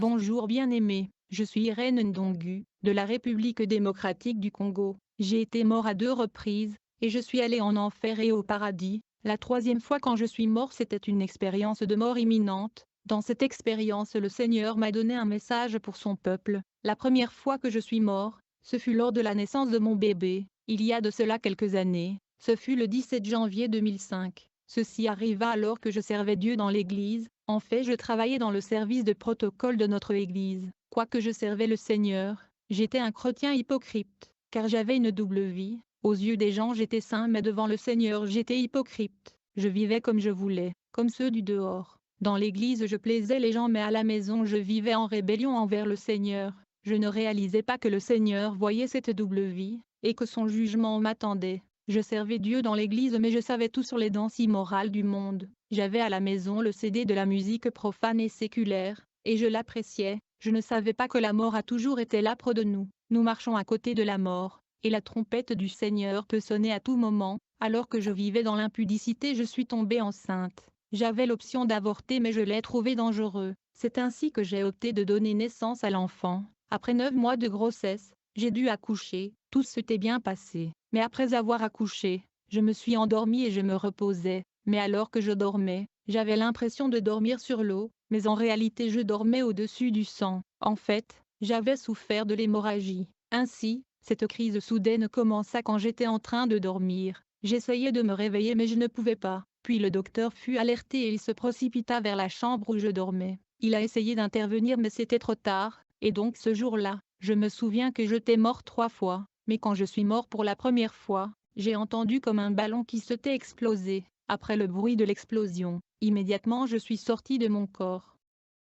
Bonjour bien-aimé, je suis Irène Ndongu, de la République démocratique du Congo. J'ai été mort à 2 reprises, et je suis allé en enfer et au paradis. La troisième fois quand je suis mort c'était une expérience de mort imminente. Dans cette expérience le Seigneur m'a donné un message pour son peuple. La première fois que je suis mort, ce fut lors de la naissance de mon bébé, il y a de cela quelques années. Ce fut le 17 janvier 2005. Ceci arriva alors que je servais Dieu dans l'église. En fait, je travaillais dans le service de protocole de notre église. Quoique je servais le Seigneur, j'étais un chrétien hypocrite, car j'avais une double vie. Aux yeux des gens j'étais saint mais devant le Seigneur j'étais hypocrite. Je vivais comme je voulais, comme ceux du dehors. Dans l'église je plaisais les gens mais à la maison je vivais en rébellion envers le Seigneur. Je ne réalisais pas que le Seigneur voyait cette double vie, et que son jugement m'attendait. Je servais Dieu dans l'église mais je savais tout sur les danses immorales du monde. J'avais à la maison le CD de la musique profane et séculaire, et je l'appréciais. Je ne savais pas que la mort a toujours été là près de nous. Nous marchons à côté de la mort, et la trompette du Seigneur peut sonner à tout moment. Alors que je vivais dans l'impudicité je suis tombée enceinte. J'avais l'option d'avorter mais je l'ai trouvé dangereux. C'est ainsi que j'ai opté de donner naissance à l'enfant. Après 9 mois de grossesse, j'ai dû accoucher. Tout s'était bien passé. Mais après avoir accouché, je me suis endormie et je me reposais. Mais alors que je dormais, j'avais l'impression de dormir sur l'eau, mais en réalité je dormais au-dessus du sang. En fait, j'avais souffert de l'hémorragie. Ainsi, cette crise soudaine commença quand j'étais en train de dormir. J'essayais de me réveiller mais je ne pouvais pas. Puis le docteur fut alerté et il se précipita vers la chambre où je dormais. Il a essayé d'intervenir mais c'était trop tard, et donc ce jour-là, je me souviens que j'étais mort 3 fois. Mais quand je suis mort pour la première fois, j'ai entendu comme un ballon qui s'était explosé. Après le bruit de l'explosion, immédiatement je suis sorti de mon corps.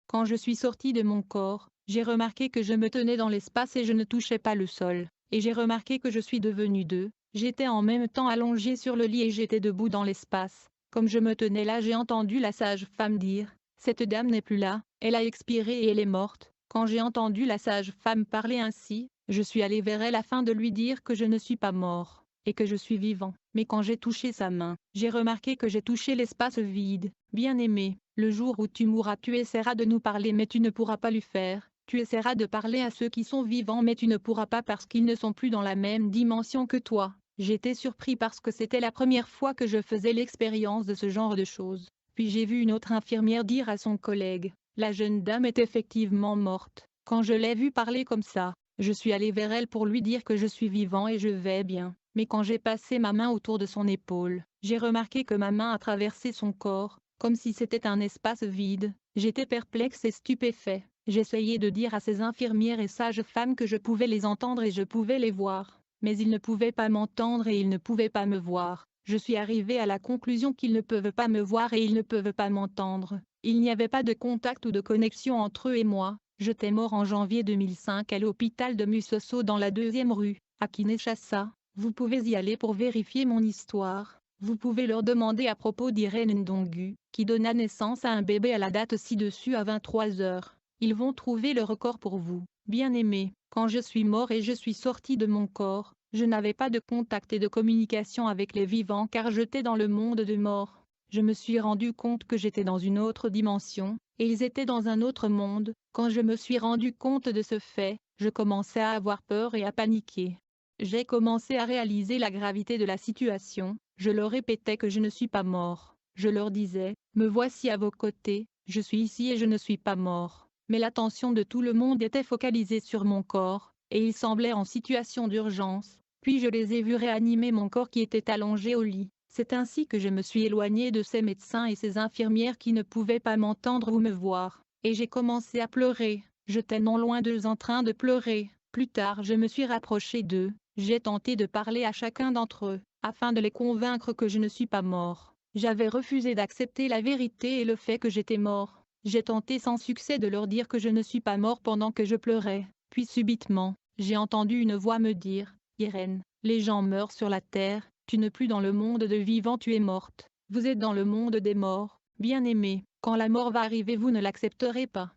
Quand je suis sorti de mon corps, j'ai remarqué que je me tenais dans l'espace et je ne touchais pas le sol. Et j'ai remarqué que je suis devenu deux. J'étais en même temps allongé sur le lit et j'étais debout dans l'espace. Comme je me tenais là, j'ai entendu la sage-femme dire « Cette dame n'est plus là, elle a expiré et elle est morte ». Quand j'ai entendu la sage-femme parler ainsi, je suis allé vers elle afin de lui dire que je ne suis pas mort, et que je suis vivant. Mais quand j'ai touché sa main, j'ai remarqué que j'ai touché l'espace vide. Bien-aimé, le jour où tu mourras tu essaieras de nous parler mais tu ne pourras pas le faire. Tu essaieras de parler à ceux qui sont vivants mais tu ne pourras pas parce qu'ils ne sont plus dans la même dimension que toi. J'étais surpris parce que c'était la première fois que je faisais l'expérience de ce genre de choses. Puis j'ai vu une autre infirmière dire à son collègue, la jeune dame est effectivement morte. Quand je l'ai vue parler comme ça, je suis allé vers elle pour lui dire que je suis vivant et je vais bien. Mais quand j'ai passé ma main autour de son épaule, j'ai remarqué que ma main a traversé son corps, comme si c'était un espace vide. J'étais perplexe et stupéfait. J'essayais de dire à ces infirmières et sages-femmes que je pouvais les entendre et je pouvais les voir. Mais ils ne pouvaient pas m'entendre et ils ne pouvaient pas me voir. Je suis arrivé à la conclusion qu'ils ne peuvent pas me voir et ils ne peuvent pas m'entendre. Il n'y avait pas de contact ou de connexion entre eux et moi. J'étais mort en janvier 2005 à l'hôpital de Musoso dans la 2e rue, à Kinshasa. Vous pouvez y aller pour vérifier mon histoire. Vous pouvez leur demander à propos d'Irène Ndongu, qui donna naissance à un bébé à la date ci-dessus à 23 heures. Ils vont trouver le record pour vous. Bien-aimé, quand je suis mort et je suis sorti de mon corps, je n'avais pas de contact et de communication avec les vivants car j'étais dans le monde des morts. Je me suis rendu compte que j'étais dans une autre dimension, et ils étaient dans un autre monde. Quand je me suis rendu compte de ce fait, je commençais à avoir peur et à paniquer. J'ai commencé à réaliser la gravité de la situation. Je leur répétais que je ne suis pas mort. Je leur disais, me voici à vos côtés, je suis ici et je ne suis pas mort. Mais l'attention de tout le monde était focalisée sur mon corps, et ils semblaient en situation d'urgence. Puis je les ai vus réanimer mon corps qui était allongé au lit. C'est ainsi que je me suis éloigné de ces médecins et ces infirmières qui ne pouvaient pas m'entendre ou me voir. Et j'ai commencé à pleurer. J'étais non loin d'eux en train de pleurer. Plus tard je me suis rapproché d'eux. J'ai tenté de parler à chacun d'entre eux, afin de les convaincre que je ne suis pas mort. J'avais refusé d'accepter la vérité et le fait que j'étais mort. J'ai tenté sans succès de leur dire que je ne suis pas mort pendant que je pleurais. Puis subitement, j'ai entendu une voix me dire, « Irène, les gens meurent sur la terre, tu n'es plus dans le monde des vivants, tu es morte. Vous êtes dans le monde des morts. Bien-aimé, quand la mort va arriver vous ne l'accepterez pas.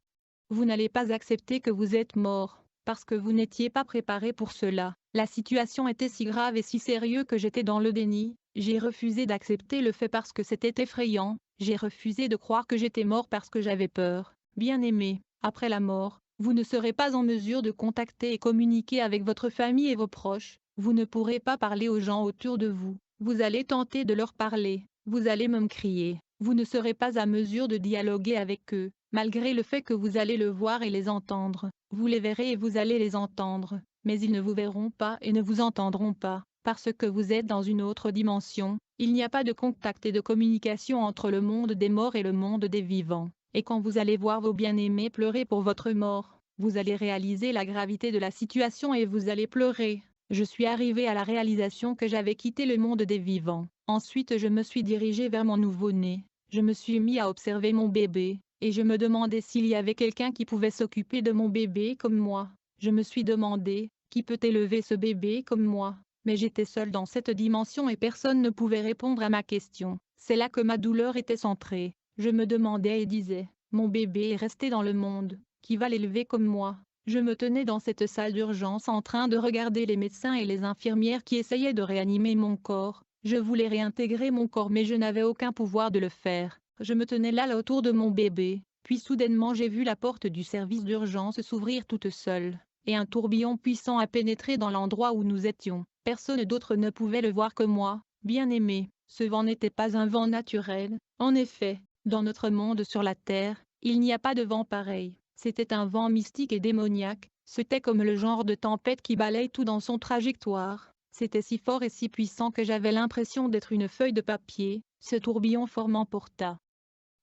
Vous n'allez pas accepter que vous êtes mort, parce que vous n'étiez pas préparé pour cela. La situation était si grave et si sérieuse que j'étais dans le déni. J'ai refusé d'accepter le fait parce que c'était effrayant. J'ai refusé de croire que j'étais mort parce que j'avais peur. Bien-aimé, Après la mort, vous ne serez pas en mesure de contacter et communiquer avec votre famille et vos proches, vous ne pourrez pas parler aux gens autour de vous, vous allez tenter de leur parler, vous allez même crier, vous ne serez pas à mesure de dialoguer avec eux, malgré le fait que vous allez le voir et les entendre, vous les verrez et vous allez les entendre, mais ils ne vous verront pas et ne vous entendront pas, parce que vous êtes dans une autre dimension, il n'y a pas de contact et de communication entre le monde des morts et le monde des vivants. Et quand vous allez voir vos bien-aimés pleurer pour votre mort, vous allez réaliser la gravité de la situation et vous allez pleurer. Je suis arrivé à la réalisation que j'avais quitté le monde des vivants. Ensuite je me suis dirigé vers mon nouveau-né. Je me suis mis à observer mon bébé, et je me demandais s'il y avait quelqu'un qui pouvait s'occuper de mon bébé comme moi. Je me suis demandé, qui peut élever ce bébé comme moi? Mais j'étais seule dans cette dimension et personne ne pouvait répondre à ma question. C'est là que ma douleur était centrée. Je me demandais et disais, mon bébé est resté dans le monde, qui va l'élever comme moi? Je me tenais dans cette salle d'urgence en train de regarder les médecins et les infirmières qui essayaient de réanimer mon corps. Je voulais réintégrer mon corps mais je n'avais aucun pouvoir de le faire. Je me tenais là autour de mon bébé, puis soudainement j'ai vu la porte du service d'urgence s'ouvrir toute seule, et un tourbillon puissant a pénétré dans l'endroit où nous étions. Personne d'autre ne pouvait le voir que moi, bien-aimé. Ce vent n'était pas un vent naturel, en effet. Dans notre monde sur la Terre, il n'y a pas de vent pareil. C'était un vent mystique et démoniaque, c'était comme le genre de tempête qui balaye tout dans son trajectoire. C'était si fort et si puissant que j'avais l'impression d'être une feuille de papier, ce tourbillon formant porta.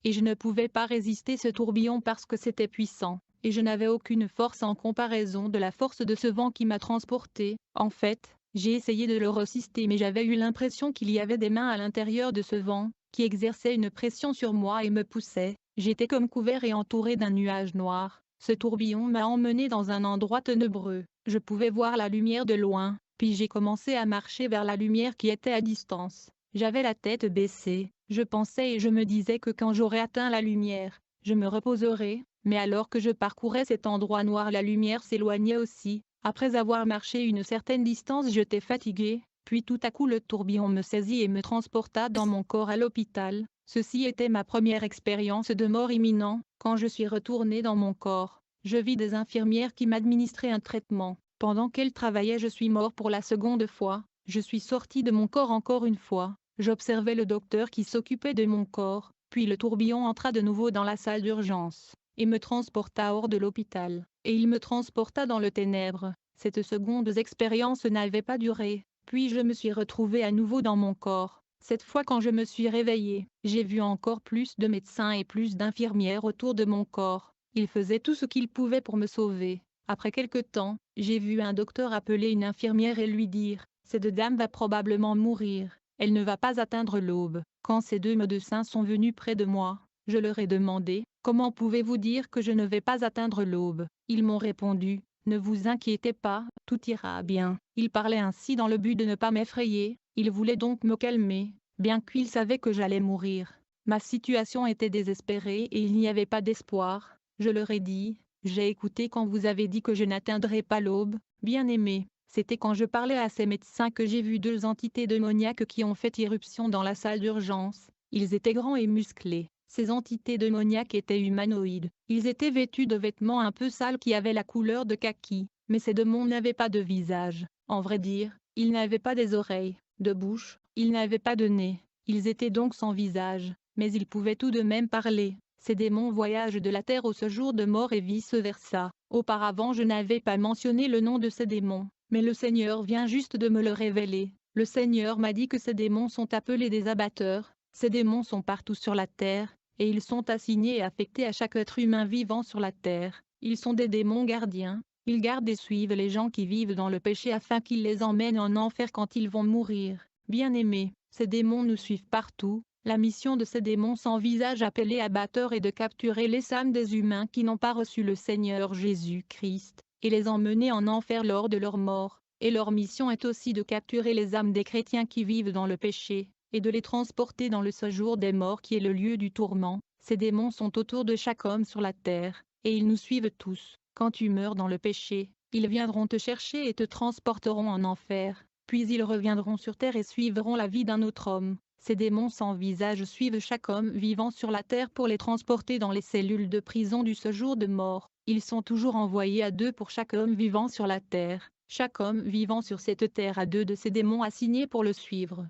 Et je ne pouvais pas résister ce tourbillon parce que c'était puissant, et je n'avais aucune force en comparaison de la force de ce vent qui m'a transporté. En fait, j'ai essayé de le résister mais j'avais eu l'impression qu'il y avait des mains à l'intérieur de ce vent, qui exerçaient une pression sur moi et me poussaient. J'étais comme couvert et entouré d'un nuage noir. Ce tourbillon m'a emmené dans un endroit ténébreux. Je pouvais voir la lumière de loin, puis j'ai commencé à marcher vers la lumière qui était à distance. J'avais la tête baissée, je pensais et je me disais que quand j'aurais atteint la lumière, je me reposerais, mais alors que je parcourais cet endroit noir la lumière s'éloignait aussi. Après avoir marché une certaine distance j'étais fatigué, puis tout à coup le tourbillon me saisit et me transporta dans mon corps à l'hôpital. Ceci était ma première expérience de mort imminente. Quand je suis retourné dans mon corps, je vis des infirmières qui m'administraient un traitement. Pendant qu'elles travaillaient je suis mort pour la seconde fois. Je suis sorti de mon corps encore une fois. J'observais le docteur qui s'occupait de mon corps, puis le tourbillon entra de nouveau dans la salle d'urgence, et me transporta hors de l'hôpital, et il me transporta dans le ténèbre. Cette seconde expérience n'avait pas duré, puis je me suis retrouvé à nouveau dans mon corps. Cette fois quand je me suis réveillé, j'ai vu encore plus de médecins et plus d'infirmières autour de mon corps. Ils faisaient tout ce qu'ils pouvaient pour me sauver. Après quelque temps, j'ai vu un docteur appeler une infirmière et lui dire, cette dame va probablement mourir. Elle ne va pas atteindre l'aube. Quand ces deux médecins sont venus près de moi, je leur ai demandé, comment pouvez-vous dire que je ne vais pas atteindre l'aube? Ils m'ont répondu, ne vous inquiétez pas, tout ira bien. Ils parlaient ainsi dans le but de ne pas m'effrayer, ils voulaient donc me calmer, bien qu'ils savaient que j'allais mourir. Ma situation était désespérée et il n'y avait pas d'espoir. Je leur ai dit, j'ai écouté quand vous avez dit que je n'atteindrais pas l'aube, bien-aimé. C'était quand je parlais à ces médecins que j'ai vu deux entités démoniaques qui ont fait irruption dans la salle d'urgence. Ils étaient grands et musclés. Ces entités démoniaques étaient humanoïdes. Ils étaient vêtus de vêtements un peu sales qui avaient la couleur de kaki, mais ces démons n'avaient pas de visage. En vrai dire, ils n'avaient pas des oreilles, de bouche, ils n'avaient pas de nez. Ils étaient donc sans visage, mais ils pouvaient tout de même parler. Ces démons voyagent de la terre au séjour de mort et vice-versa. Auparavant je n'avais pas mentionné le nom de ces démons. Mais le Seigneur vient juste de me le révéler. Le Seigneur m'a dit que ces démons sont appelés des abatteurs. Ces démons sont partout sur la terre, et ils sont assignés et affectés à chaque être humain vivant sur la terre. Ils sont des démons gardiens. Ils gardent et suivent les gens qui vivent dans le péché afin qu'ils les emmènent en enfer quand ils vont mourir. Bien-aimés, ces démons nous suivent partout. La mission de ces démons sans visage appelés abatteurs est de capturer les âmes des humains qui n'ont pas reçu le Seigneur Jésus-Christ, et les emmener en enfer lors de leur mort, et leur mission est aussi de capturer les âmes des chrétiens qui vivent dans le péché, et de les transporter dans le séjour des morts qui est le lieu du tourment. Ces démons sont autour de chaque homme sur la terre, et ils nous suivent tous. Quand tu meurs dans le péché, ils viendront te chercher et te transporteront en enfer, puis ils reviendront sur terre et suivront la vie d'un autre homme. Ces démons sans visage suivent chaque homme vivant sur la terre pour les transporter dans les cellules de prison du séjour de mort. Ils sont toujours envoyés à deux pour chaque homme vivant sur la terre. Chaque homme vivant sur cette terre a deux de ces démons assignés pour le suivre.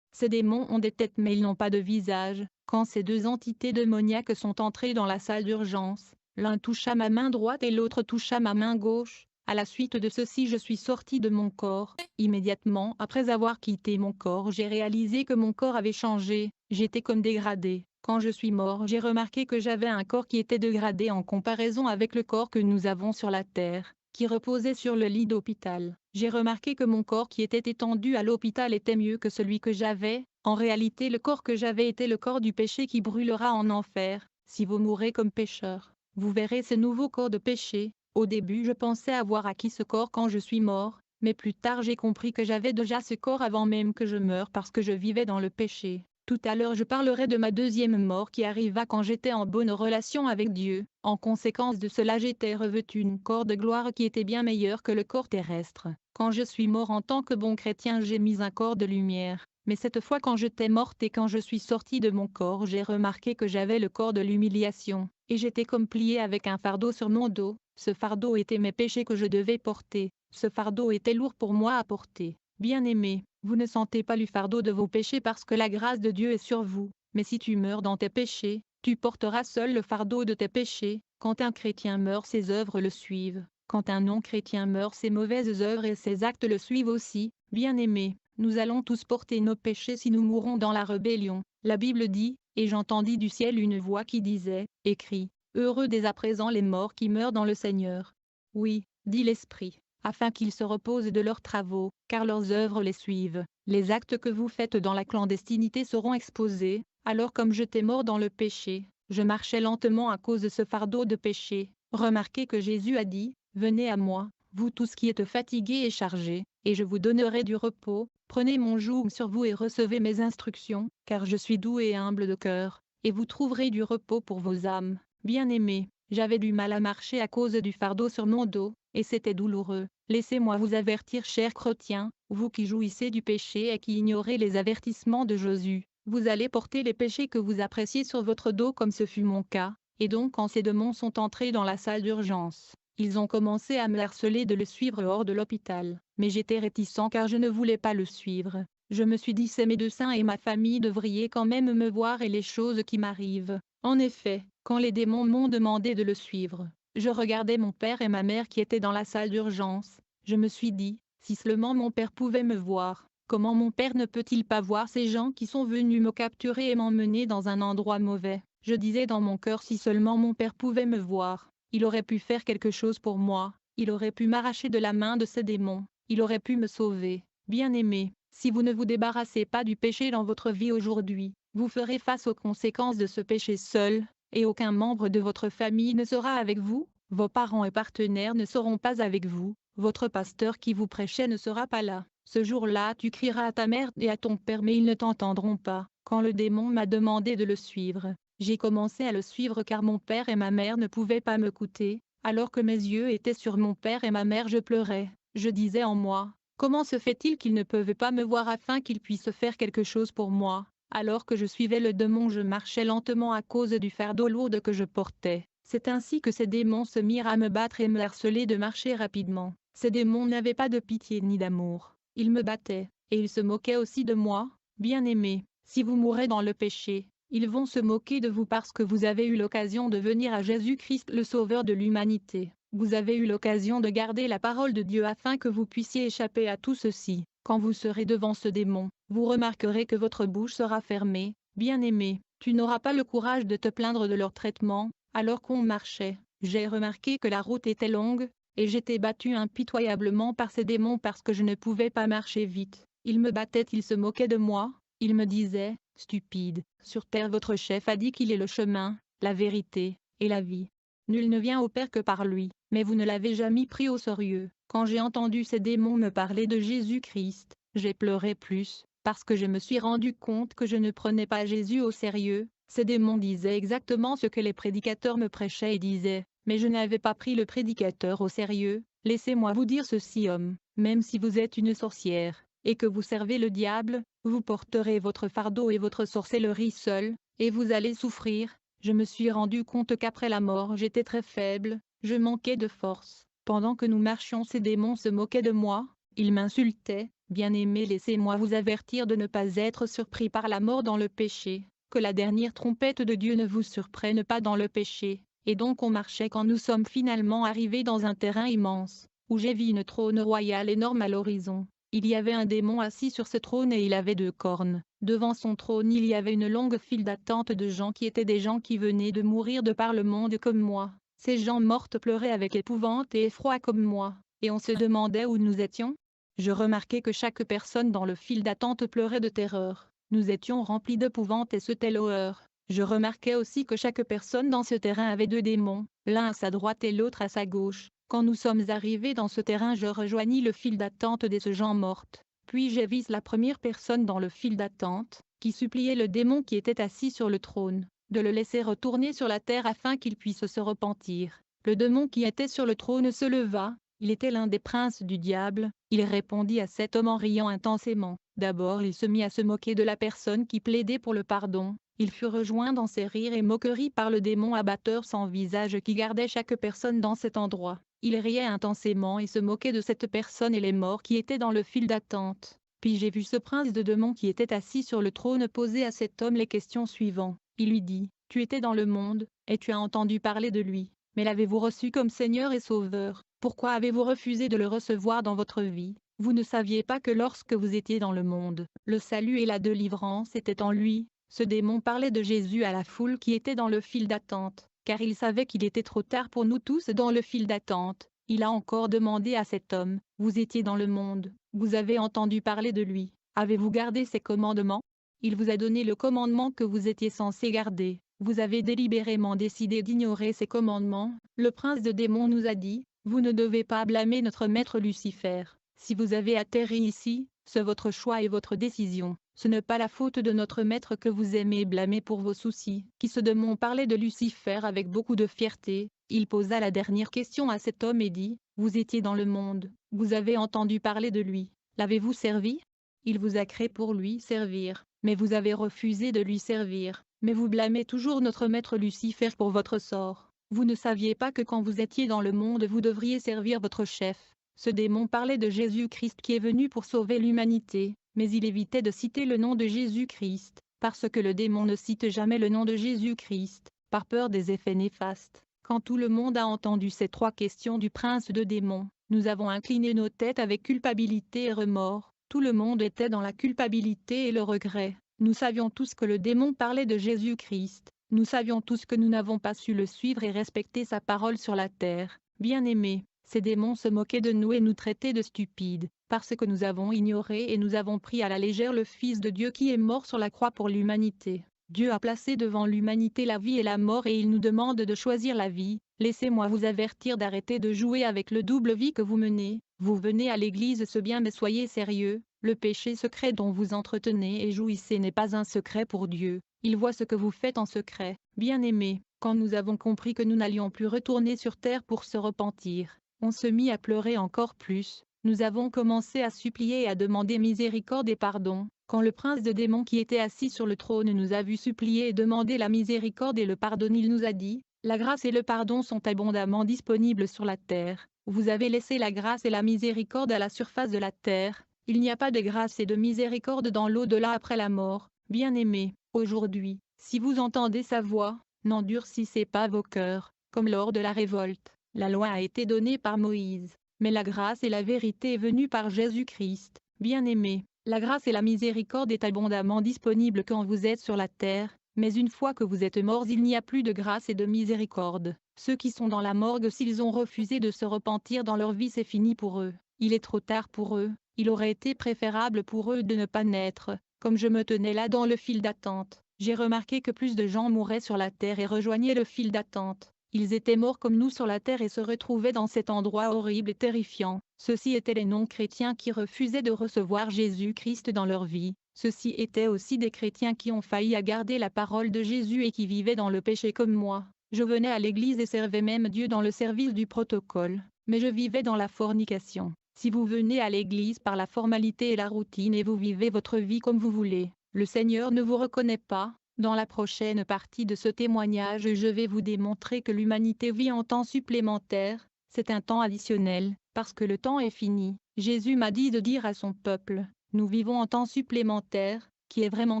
Ces démons ont des têtes mais ils n'ont pas de visage. Quand ces deux entités démoniaques sont entrées dans la salle d'urgence, l'un toucha ma main droite et l'autre toucha ma main gauche. À la suite de ceci, je suis sortie de mon corps. Immédiatement après avoir quitté mon corps, j'ai réalisé que mon corps avait changé. J'étais comme dégradé. Quand je suis mort, j'ai remarqué que j'avais un corps qui était dégradé en comparaison avec le corps que nous avons sur la terre, qui reposait sur le lit d'hôpital. J'ai remarqué que mon corps qui était étendu à l'hôpital était mieux que celui que j'avais. En réalité, le corps que j'avais était le corps du péché qui brûlera en enfer. Si vous mourrez comme pécheur, vous verrez ce nouveau corps de péché. Au début, je pensais avoir acquis ce corps quand je suis mort, mais plus tard j'ai compris que j'avais déjà ce corps avant même que je meure parce que je vivais dans le péché. Tout à l'heure je parlerai de ma deuxième mort qui arriva quand j'étais en bonne relation avec Dieu. En conséquence de cela, j'étais revêtu d'un corps de gloire qui était bien meilleur que le corps terrestre. Quand je suis mort en tant que bon chrétien, j'ai mis un corps de lumière. Mais cette fois quand j'étais morte et quand je suis sortie de mon corps, j'ai remarqué que j'avais le corps de l'humiliation, et j'étais comme pliée avec un fardeau sur mon dos. Ce fardeau était mes péchés que je devais porter. Ce fardeau était lourd pour moi à porter. Bien-aimés, vous ne sentez pas le fardeau de vos péchés parce que la grâce de Dieu est sur vous. Mais si tu meurs dans tes péchés, tu porteras seul le fardeau de tes péchés. Quand un chrétien meurt, ses œuvres le suivent. Quand un non-chrétien meurt, ses mauvaises œuvres et ses actes le suivent aussi. Bien-aimés, nous allons tous porter nos péchés si nous mourons dans la rébellion. La Bible dit, et j'entendis du ciel une voix qui disait, écrit, heureux dès à présent les morts qui meurent dans le Seigneur. Oui, dit l'Esprit, afin qu'ils se reposent de leurs travaux, car leurs œuvres les suivent. Les actes que vous faites dans la clandestinité seront exposés. Alors comme j'étais mort dans le péché, je marchais lentement à cause de ce fardeau de péché. Remarquez que Jésus a dit, venez à moi, vous tous qui êtes fatigués et chargés, et je vous donnerai du repos. Prenez mon joug sur vous et recevez mes instructions, car je suis doux et humble de cœur, et vous trouverez du repos pour vos âmes. Bien-aimés, j'avais du mal à marcher à cause du fardeau sur mon dos, et c'était douloureux. Laissez-moi vous avertir, chers chrétiens, vous qui jouissez du péché et qui ignorez les avertissements de Jésus. Vous allez porter les péchés que vous appréciez sur votre dos comme ce fut mon cas, et donc quand ces démons sont entrés dans la salle d'urgence, ils ont commencé à me harceler de le suivre hors de l'hôpital. Mais j'étais réticent car je ne voulais pas le suivre. Je me suis dit ces médecins et ma famille devraient quand même me voir et les choses qui m'arrivent. En effet, quand les démons m'ont demandé de le suivre, je regardais mon père et ma mère qui étaient dans la salle d'urgence. Je me suis dit, si seulement mon père pouvait me voir, comment mon père ne peut-il pas voir ces gens qui sont venus me capturer et m'emmener dans un endroit mauvais? Je disais dans mon cœur, si seulement mon père pouvait me voir, il aurait pu faire quelque chose pour moi, il aurait pu m'arracher de la main de ces démons, il aurait pu me sauver. Bien-aimés, si vous ne vous débarrassez pas du péché dans votre vie aujourd'hui, vous ferez face aux conséquences de ce péché seul, et aucun membre de votre famille ne sera avec vous, vos parents et partenaires ne seront pas avec vous, votre pasteur qui vous prêchait ne sera pas là. Ce jour-là, tu crieras à ta mère et à ton père mais ils ne t'entendront pas. Quand le démon m'a demandé de le suivre, j'ai commencé à le suivre car mon père et ma mère ne pouvaient pas m'écouter. Alors que mes yeux étaient sur mon père et ma mère, je pleurais. Je disais en moi, comment se fait-il qu'ils ne peuvent pas me voir afin qu'ils puissent faire quelque chose pour moi? Alors que je suivais le démon, je marchais lentement à cause du fardeau lourd que je portais. C'est ainsi que ces démons se mirent à me battre et me harceler de marcher rapidement. Ces démons n'avaient pas de pitié ni d'amour. Ils me battaient, et ils se moquaient aussi de moi. Bien-aimés, si vous mourrez dans le péché, ils vont se moquer de vous parce que vous avez eu l'occasion de venir à Jésus-Christ le Sauveur de l'humanité. Vous avez eu l'occasion de garder la parole de Dieu afin que vous puissiez échapper à tout ceci. Quand vous serez devant ce démon, vous remarquerez que votre bouche sera fermée. Bien-aimé, tu n'auras pas le courage de te plaindre de leur traitement. Alors qu'on marchait, j'ai remarqué que la route était longue, et j'étais battu impitoyablement par ces démons parce que je ne pouvais pas marcher vite. Ils me battaient, ils se moquaient de moi, ils me disaient, stupide, sur terre votre chef a dit qu'il est le chemin, la vérité, et la vie. Nul ne vient au Père que par lui, mais vous ne l'avez jamais pris au sérieux. Quand j'ai entendu ces démons me parler de Jésus-Christ, j'ai pleuré plus, parce que je me suis rendu compte que je ne prenais pas Jésus au sérieux. Ces démons disaient exactement ce que les prédicateurs me prêchaient et disaient, mais je n'avais pas pris le prédicateur au sérieux. Laissez-moi vous dire ceci, homme, même si vous êtes une sorcière, et que vous servez le diable, vous porterez votre fardeau et votre sorcellerie seul, et vous allez souffrir. Je me suis rendu compte qu'après la mort j'étais très faible, je manquais de force. Pendant que nous marchions, ces démons se moquaient de moi, ils m'insultaient. Bien-aimés, laissez-moi vous avertir de ne pas être surpris par la mort dans le péché, que la dernière trompette de Dieu ne vous surprenne pas dans le péché. Et donc on marchait quand nous sommes finalement arrivés dans un terrain immense, où j'ai vu une trône royale énorme à l'horizon. Il y avait un démon assis sur ce trône et il avait 2 cornes. Devant son trône il y avait une longue file d'attente de gens qui étaient des gens qui venaient de mourir de par le monde comme moi. Ces gens mortes pleuraient avec épouvante et effroi comme moi, et on se demandait où nous étions. Je remarquai que chaque personne dans le fil d'attente pleurait de terreur. Nous étions remplis d'épouvante et se tait l'horreur. Je remarquai aussi que chaque personne dans ce terrain avait 2 démons, l'un à sa droite et l'autre à sa gauche. Quand nous sommes arrivés dans ce terrain, je rejoignis le fil d'attente de ce gens mortes. Puis j'ai vu la première personne dans le fil d'attente, qui suppliait le démon qui était assis sur le trône, de le laisser retourner sur la terre afin qu'il puisse se repentir. Le démon qui était sur le trône se leva, il était l'un des princes du diable, il répondit à cet homme en riant intensément. D'abord il se mit à se moquer de la personne qui plaidait pour le pardon. Il fut rejoint dans ses rires et moqueries par le démon abatteur sans visage qui gardait chaque personne dans cet endroit. Il riait intensément et se moquait de cette personne et les morts qui étaient dans le fil d'attente. Puis j'ai vu ce prince de démons qui était assis sur le trône poser à cet homme les questions suivantes. Il lui dit, « Tu étais dans le monde, et tu as entendu parler de lui, mais l'avez-vous reçu comme Seigneur et Sauveur? Pourquoi avez-vous refusé de le recevoir dans votre vie? Vous ne saviez pas que lorsque vous étiez dans le monde, le salut et la délivrance étaient en lui. » Ce démon parlait de Jésus à la foule qui était dans le fil d'attente, car il savait qu'il était trop tard pour nous tous dans le fil d'attente. Il a encore demandé à cet homme, « Vous étiez dans le monde, vous avez entendu parler de lui, avez-vous gardé ses commandements? Il vous a donné le commandement que vous étiez censé garder. Vous avez délibérément décidé d'ignorer ces commandements. » Le prince de démons nous a dit, « Vous ne devez pas blâmer notre maître Lucifer. Si vous avez atterri ici, c'est votre choix et votre décision. Ce n'est pas la faute de notre maître que vous aimez blâmer pour vos soucis. » Qui ce démon parlait de Lucifer avec beaucoup de fierté. Il posa la dernière question à cet homme et dit, « Vous étiez dans le monde, vous avez entendu parler de lui, l'avez-vous servi? Il vous a créé pour lui servir, mais vous avez refusé de lui servir. Mais vous blâmez toujours notre maître Lucifer pour votre sort. Vous ne saviez pas que quand vous étiez dans le monde vous devriez servir votre chef. » Ce démon parlait de Jésus-Christ qui est venu pour sauver l'humanité, mais il évitait de citer le nom de Jésus-Christ, parce que le démon ne cite jamais le nom de Jésus-Christ, par peur des effets néfastes. Quand tout le monde a entendu ces 3 questions du prince de démons, nous avons incliné nos têtes avec culpabilité et remords. Tout le monde était dans la culpabilité et le regret. Nous savions tous que le démon parlait de Jésus-Christ. Nous savions tous que nous n'avons pas su le suivre et respecter sa parole sur la terre. Bien-aimés, ces démons se moquaient de nous et nous traitaient de stupides, parce que nous avons ignoré et nous avons pris à la légère le Fils de Dieu qui est mort sur la croix pour l'humanité. Dieu a placé devant l'humanité la vie et la mort et il nous demande de choisir la vie. Laissez-moi vous avertir d'arrêter de jouer avec le double vie que vous menez. Vous venez à l'église, c'est bien, mais soyez sérieux. Le péché secret dont vous entretenez et jouissez n'est pas un secret pour Dieu. Il voit ce que vous faites en secret. Bien-aimés, quand nous avons compris que nous n'allions plus retourner sur terre pour se repentir, on se mit à pleurer encore plus. Nous avons commencé à supplier et à demander miséricorde et pardon. Quand le prince de démons qui était assis sur le trône nous a vu supplier et demander la miséricorde et le pardon, il nous a dit, « La grâce et le pardon sont abondamment disponibles sur la terre. Vous avez laissé la grâce et la miséricorde à la surface de la terre. Il n'y a pas de grâce et de miséricorde dans l'au-delà après la mort. » Bien-aimés, aujourd'hui, si vous entendez sa voix, n'endurcissez pas vos cœurs, comme lors de la révolte. La loi a été donnée par Moïse, mais la grâce et la vérité est venue par Jésus-Christ. Bien-aimés, la grâce et la miséricorde est abondamment disponible quand vous êtes sur la terre, mais une fois que vous êtes morts il n'y a plus de grâce et de miséricorde. Ceux qui sont dans la morgue, s'ils ont refusé de se repentir dans leur vie, c'est fini pour eux. Il est trop tard pour eux. Il aurait été préférable pour eux de ne pas naître. Comme je me tenais là dans le fil d'attente, j'ai remarqué que plus de gens mouraient sur la terre et rejoignaient le fil d'attente. Ils étaient morts comme nous sur la terre et se retrouvaient dans cet endroit horrible et terrifiant. Ceux-ci étaient les non-chrétiens qui refusaient de recevoir Jésus-Christ dans leur vie. Ceux-ci étaient aussi des chrétiens qui ont failli à garder la parole de Jésus et qui vivaient dans le péché comme moi. Je venais à l'église et servais même Dieu dans le service du protocole, mais je vivais dans la fornication. Si vous venez à l'église par la formalité et la routine et vous vivez votre vie comme vous voulez, le Seigneur ne vous reconnaît pas. Dans la prochaine partie de ce témoignage, je vais vous démontrer que l'humanité vit en temps supplémentaire, c'est un temps additionnel, parce que le temps est fini. Jésus m'a dit de dire à son peuple, nous vivons en temps supplémentaire, qui est vraiment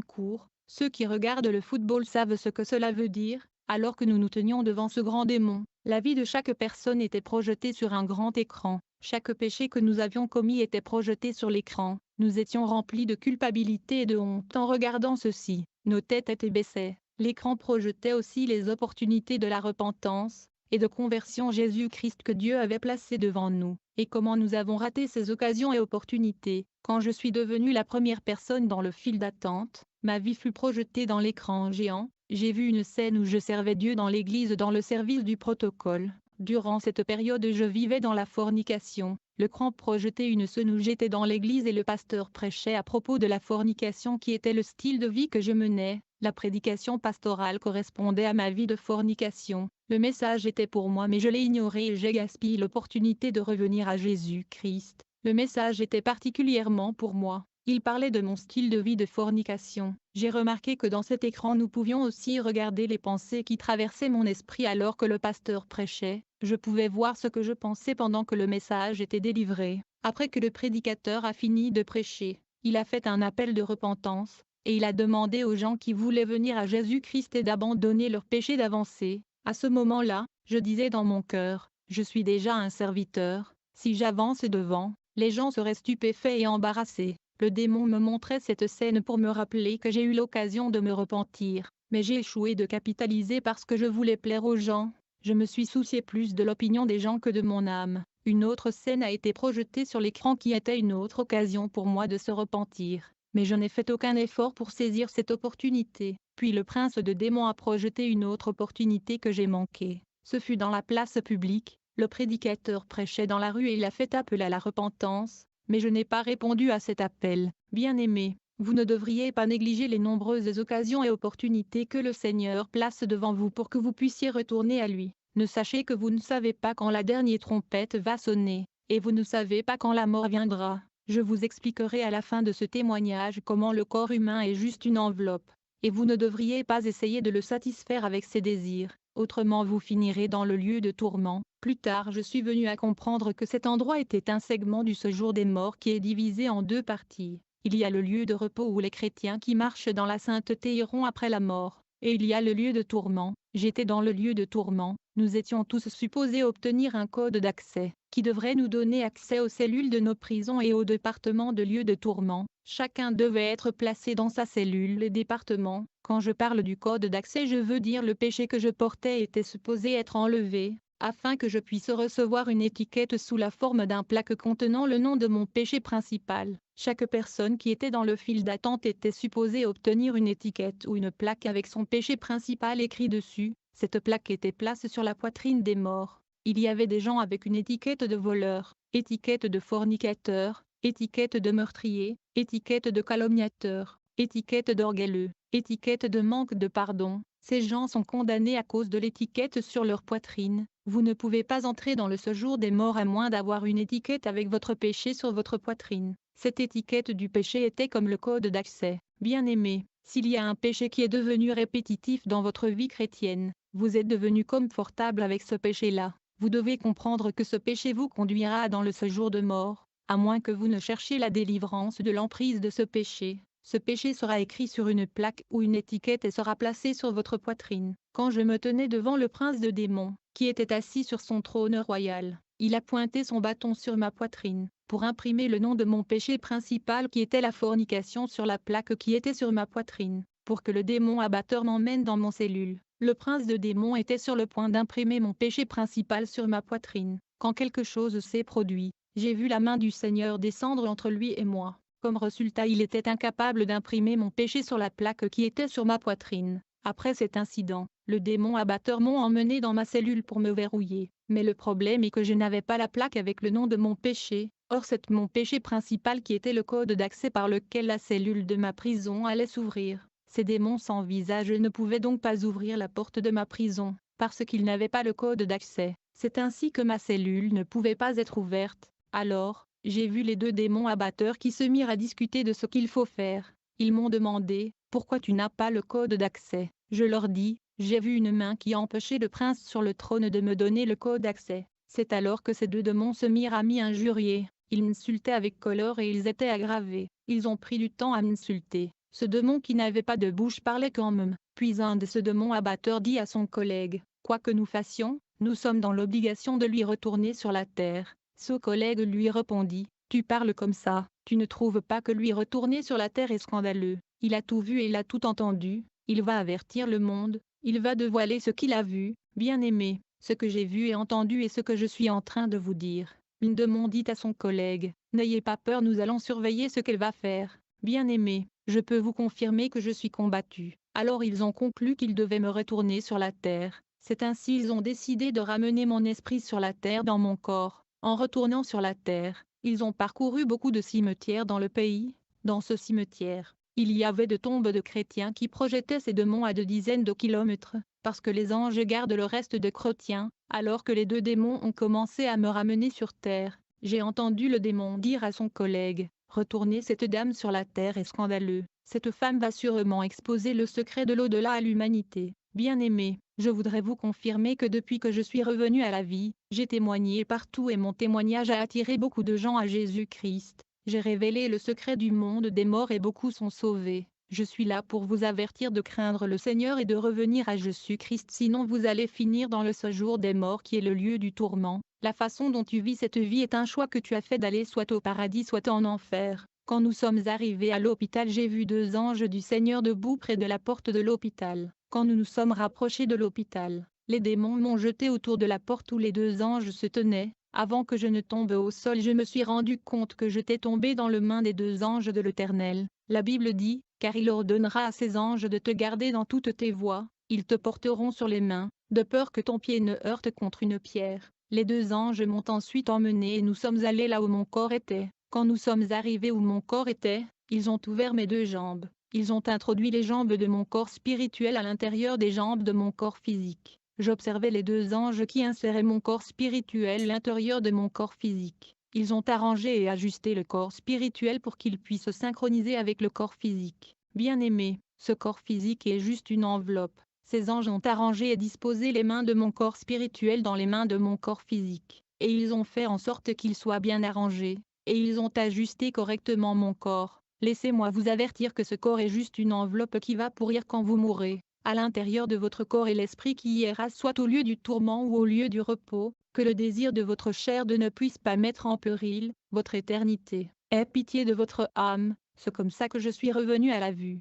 court. Ceux qui regardent le football savent ce que cela veut dire, alors que nous nous tenions devant ce grand démon. La vie de chaque personne était projetée sur un grand écran. Chaque péché que nous avions commis était projeté sur l'écran. Nous étions remplis de culpabilité et de honte en regardant ceci. Nos têtes étaient baissées. L'écran projetait aussi les opportunités de la repentance et de conversion Jésus-Christ que Dieu avait placées devant nous. Et comment nous avons raté ces occasions et opportunités. Quand je suis devenue la première personne dans le fil d'attente, ma vie fut projetée dans l'écran géant. J'ai vu une scène où je servais Dieu dans l'église dans le service du protocole. Durant cette période, je vivais dans la fornication. L'écran projetait une scène où j'étais dans l'église et le pasteur prêchait à propos de la fornication qui était le style de vie que je menais. La prédication pastorale correspondait à ma vie de fornication. Le message était pour moi mais je l'ai ignoré et j'ai gaspillé l'opportunité de revenir à Jésus-Christ. Le message était particulièrement pour moi. Il parlait de mon style de vie de fornication. J'ai remarqué que dans cet écran nous pouvions aussi regarder les pensées qui traversaient mon esprit alors que le pasteur prêchait. Je pouvais voir ce que je pensais pendant que le message était délivré. Après que le prédicateur a fini de prêcher, il a fait un appel de repentance, et il a demandé aux gens qui voulaient venir à Jésus-Christ et d'abandonner leurs péchés d'avancer. À ce moment-là, je disais dans mon cœur, je suis déjà un serviteur. Si j'avance devant, les gens seraient stupéfaits et embarrassés. Le démon me montrait cette scène pour me rappeler que j'ai eu l'occasion de me repentir, mais j'ai échoué de capitaliser parce que je voulais plaire aux gens. Je me suis soucié plus de l'opinion des gens que de mon âme. Une autre scène a été projetée sur l'écran qui était une autre occasion pour moi de se repentir, mais je n'ai fait aucun effort pour saisir cette opportunité. Puis le prince de démons a projeté une autre opportunité que j'ai manquée. Ce fut dans la place publique, le prédicateur prêchait dans la rue et il a fait appel à la repentance. Mais je n'ai pas répondu à cet appel. Bien-aimés, vous ne devriez pas négliger les nombreuses occasions et opportunités que le Seigneur place devant vous pour que vous puissiez retourner à lui. Ne sachez que vous ne savez pas quand la dernière trompette va sonner, et vous ne savez pas quand la mort viendra. Je vous expliquerai à la fin de ce témoignage comment le corps humain est juste une enveloppe, et vous ne devriez pas essayer de le satisfaire avec ses désirs, autrement vous finirez dans le lieu de tourment. Plus tard je suis venu à comprendre que cet endroit était un segment du séjour des morts qui est divisé en deux parties. Il y a le lieu de repos où les chrétiens qui marchent dans la sainteté iront après la mort, et il y a le lieu de tourment. J'étais dans le lieu de tourment. Nous étions tous supposés obtenir un code d'accès, qui devrait nous donner accès aux cellules de nos prisons et au département de lieu de tourment. Chacun devait être placé dans sa cellule et département. Quand je parle du code d'accès, je veux dire le péché que je portais était supposé être enlevé, afin que je puisse recevoir une étiquette sous la forme d'un plaque contenant le nom de mon péché principal. Chaque personne qui était dans le fil d'attente était supposée obtenir une étiquette ou une plaque avec son péché principal écrit dessus. Cette plaque était placée sur la poitrine des morts. Il y avait des gens avec une étiquette de voleur, étiquette de fornicateur, étiquette de meurtrier, étiquette de calomniateur, étiquette d'orgueilleux, étiquette de manque de pardon. Ces gens sont condamnés à cause de l'étiquette sur leur poitrine. Vous ne pouvez pas entrer dans le séjour des morts à moins d'avoir une étiquette avec votre péché sur votre poitrine. Cette étiquette du péché était comme le code d'accès. Bien-aimés, s'il y a un péché qui est devenu répétitif dans votre vie chrétienne, vous êtes devenu confortable avec ce péché-là. Vous devez comprendre que ce péché vous conduira dans le séjour de mort, à moins que vous ne cherchiez la délivrance de l'emprise de ce péché. Ce péché sera écrit sur une plaque ou une étiquette et sera placé sur votre poitrine. Quand je me tenais devant le prince de démons, qui était assis sur son trône royal, il a pointé son bâton sur ma poitrine, pour imprimer le nom de mon péché principal qui était la fornication sur la plaque qui était sur ma poitrine, pour que le démon abatteur m'emmène dans mon cellule. Le prince de démons était sur le point d'imprimer mon péché principal sur ma poitrine. Quand quelque chose s'est produit, j'ai vu la main du Seigneur descendre entre lui et moi. Comme résultat, il était incapable d'imprimer mon péché sur la plaque qui était sur ma poitrine. Après cet incident, le démon abatteur m'ont emmené dans ma cellule pour me verrouiller. Mais le problème est que je n'avais pas la plaque avec le nom de mon péché. Or c'est mon péché principal qui était le code d'accès par lequel la cellule de ma prison allait s'ouvrir. Ces démons sans visage ne pouvaient donc pas ouvrir la porte de ma prison, parce qu'ils n'avaient pas le code d'accès. C'est ainsi que ma cellule ne pouvait pas être ouverte. Alors, j'ai vu les deux démons abatteurs qui se mirent à discuter de ce qu'il faut faire. Ils m'ont demandé, pourquoi tu n'as pas le code d'accès? Je leur dis, j'ai vu une main qui empêchait le prince sur le trône de me donner le code d'accès. C'est alors que ces deux démons se mirent à m'injurier. Ils m'insultaient avec colère et ils étaient aggravés. Ils ont pris du temps à m'insulter. Ce démon qui n'avait pas de bouche parlait comme même. Puis un de ces démons abatteurs dit à son collègue, quoi que nous fassions, nous sommes dans l'obligation de lui retourner sur la terre. Ce collègue lui répondit, tu parles comme ça, tu ne trouves pas que lui retourner sur la terre est scandaleux? Il a tout vu et il a tout entendu, il va avertir le monde, il va dévoiler ce qu'il a vu, bien-aimé, ce que j'ai vu et entendu et ce que je suis en train de vous dire. Une démon dit à son collègue, n'ayez pas peur, nous allons surveiller ce qu'elle va faire. Bien-aimé, je peux vous confirmer que je suis combattu. Alors ils ont conclu qu'ils devaient me retourner sur la terre. C'est ainsi ils ont décidé de ramener mon esprit sur la terre dans mon corps. En retournant sur la terre, ils ont parcouru beaucoup de cimetières dans le pays. Dans ce cimetière, il y avait de tombes de chrétiens qui projetaient ces démons à de dizaines de kilomètres, parce que les anges gardent le reste de chrétiens. Alors que les deux démons ont commencé à me ramener sur terre, j'ai entendu le démon dire à son collègue, retourner cette dame sur la terre est scandaleux. Cette femme va sûrement exposer le secret de l'au-delà à l'humanité. Bien-aimé, je voudrais vous confirmer que depuis que je suis revenu à la vie, j'ai témoigné partout et mon témoignage a attiré beaucoup de gens à Jésus-Christ. J'ai révélé le secret du monde des morts et beaucoup sont sauvés. Je suis là pour vous avertir de craindre le Seigneur et de revenir à Jésus-Christ, sinon vous allez finir dans le séjour des morts qui est le lieu du tourment. La façon dont tu vis cette vie est un choix que tu as fait d'aller soit au paradis soit en enfer. Quand nous sommes arrivés à l'hôpital, j'ai vu deux anges du Seigneur debout près de la porte de l'hôpital. Quand nous nous sommes rapprochés de l'hôpital, les démons m'ont jeté autour de la porte où les deux anges se tenaient. Avant que je ne tombe au sol, je me suis rendu compte que j'étais tombé dans les mains des deux anges de l'Éternel. La Bible dit, car il ordonnera à ses anges de te garder dans toutes tes voies, ils te porteront sur les mains, de peur que ton pied ne heurte contre une pierre. Les deux anges m'ont ensuite emmené et nous sommes allés là où mon corps était. Quand nous sommes arrivés où mon corps était, ils ont ouvert mes deux jambes. Ils ont introduit les jambes de mon corps spirituel à l'intérieur des jambes de mon corps physique. J'observais les deux anges qui inséraient mon corps spirituel à l'intérieur de mon corps physique. Ils ont arrangé et ajusté le corps spirituel pour qu'il puisse se synchroniser avec le corps physique. Bien-aimé, ce corps physique est juste une enveloppe. Ces anges ont arrangé et disposé les mains de mon corps spirituel dans les mains de mon corps physique. Et ils ont fait en sorte qu'il soit bien arrangé. Et ils ont ajusté correctement mon corps. Laissez-moi vous avertir que ce corps est juste une enveloppe qui va pourrir quand vous mourrez. À l'intérieur de votre corps est l'esprit qui ira soit au lieu du tourment ou au lieu du repos, que le désir de votre chair ne puisse pas mettre en péril votre éternité. Aie pitié de votre âme, c'est comme ça que je suis revenu à la vue.